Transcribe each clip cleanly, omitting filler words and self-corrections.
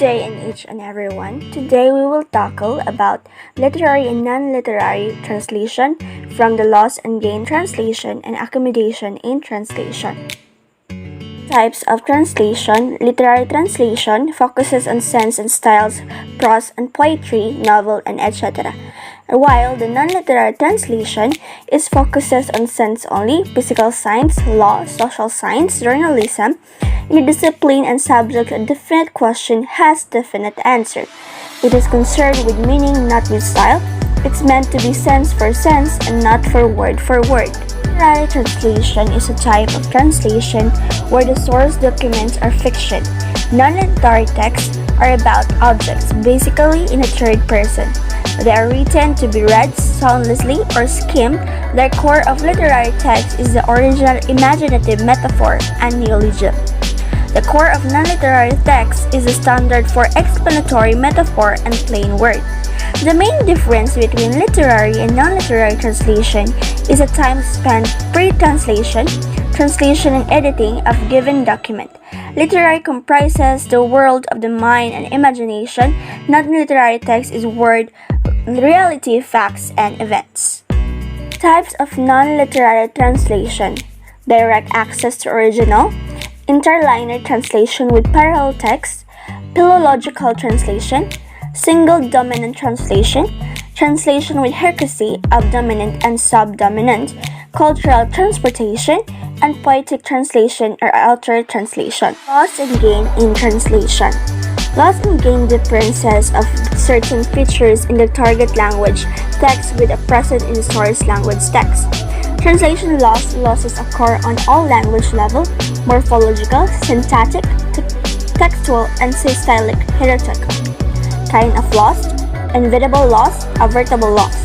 day in each and everyone. Today we will tackle about literary and non-literary translation from the loss and gain translation and accommodation in translation. Types of translation. Literary translation focuses on sense and styles, prose and poetry, novel, and etc. While the non-literary translation focuses on sense only, physical science, law, social science, journalism. In a discipline and subject, a definite question has definite answer. It is concerned with meaning, not with style. It's meant to be sense for sense and not for word. Literary translation is a type of translation where the source documents are fiction. Non-literary texts are about objects, basically in a third person. They are written to be read soundlessly or skimmed. Their core of literary text is the original imaginative metaphor and neologism. The core of non-literary text is the standard for explanatory metaphor and plain word. The main difference between literary and non-literary translation is the time spent pre-translation, translation and editing of given document. Literary comprises the world of the mind and imagination. Non-literary text is word, reality, facts, and events. Types of non-literary translation: direct access to original, interliner translation with parallel text, philological translation, single dominant translation, translation with hierarchy of dominant and subdominant, cultural transportation, and poetic translation or altered translation. Loss and gain in translation. Loss and gain differences of certain features in the target language text with a present in the source language text. Translation losses occur on all language level: morphological, syntactic, textual, and stylistic hierarchical. Kind of loss: inevitable loss, avertible loss.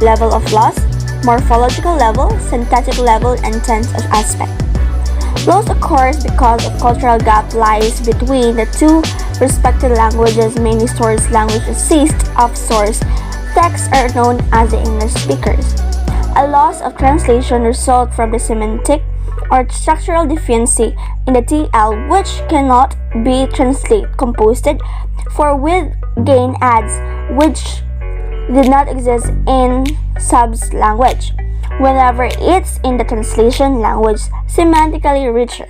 Level of loss: morphological level, syntactic level, and tense of aspect. Loss occurs because of cultural gap lies between the two respective languages. Many source languages ceased of source texts are known as the English speakers. A loss of translation results from the semantic or structural deficiency in the TL which cannot be composed for with gain adds which did not exist in subs language whenever it's in the translation language semantically richer.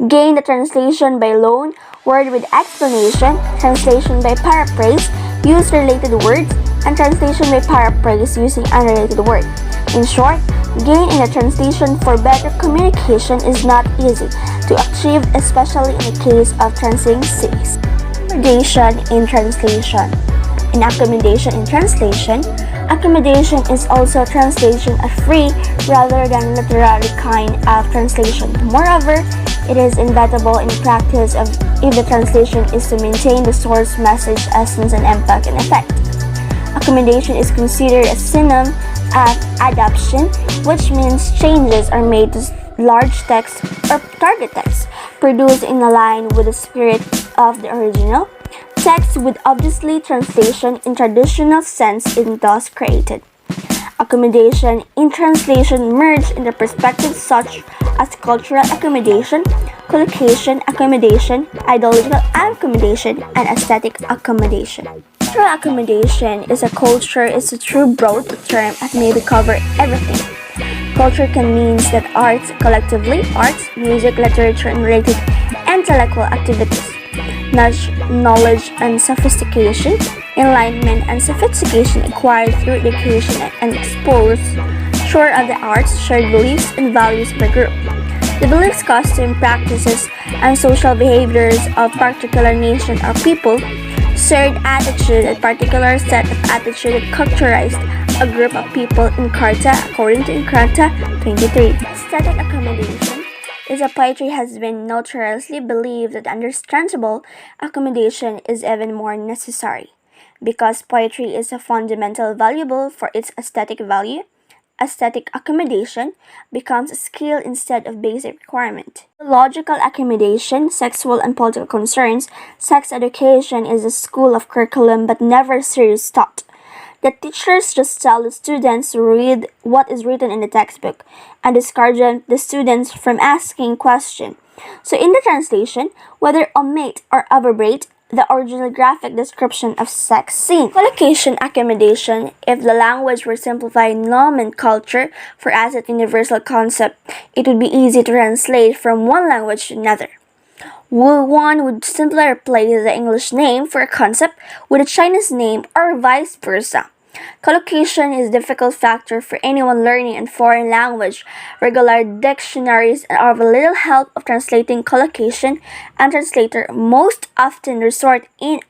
Gain the translation by loan, word with explanation, translation by paraphrase, use related words, and translation by paraphrase using unrelated word. In short, gain in a translation for better communication is not easy to achieve, especially in the case of translating cities. Accommodation in translation. In accommodation in translation, accommodation is also translation of free rather than literary kind of translation. Moreover, it is inevitable in practice if the translation is to maintain the source message, essence, and impact and effect. Accommodation is considered a synonym of adaptation, which means changes are made to large text or target text, produced in line with the spirit of the original text with obviously translation in traditional sense is thus created. Accommodation in translation merge in the perspectives such as cultural accommodation, collocation accommodation, ideological accommodation, and aesthetic accommodation. Cultural accommodation is a true broad term that may cover everything. Culture can mean that arts collectively, arts, music, literature, and related intellectual activities, knowledge and sophistication, enlightenment and sophistication acquired through education and exposure of the arts, shared beliefs and values of the group. The beliefs, costumes, practices, and social behaviors of particular nation or people, shared attitude, a particular set of attitude that characterized a group of people in Carta, according to Carta 23. Aesthetic accommodation is a poetry has been notoriously believed that understandable accommodation is even more necessary. Because poetry is a fundamental valuable for its aesthetic value, aesthetic accommodation becomes a skill instead of basic requirement. Logical accommodation, sexual and political concerns, sex education is a school of curriculum but never serious taught. The teachers just tell the students to read what is written in the textbook and discourage the students from asking questions. So in the translation, whether omit or abrogate the original graphic description of sex scene. Collocation accommodation, if the language were simplified nomenclature for as a universal concept, it would be easy to translate from one language to another. One would simply replace the English name for a concept with a Chinese name or vice versa. Collocation is a difficult factor for anyone learning a foreign language. Regular dictionaries are of little help of translating collocation, and translators most often resort in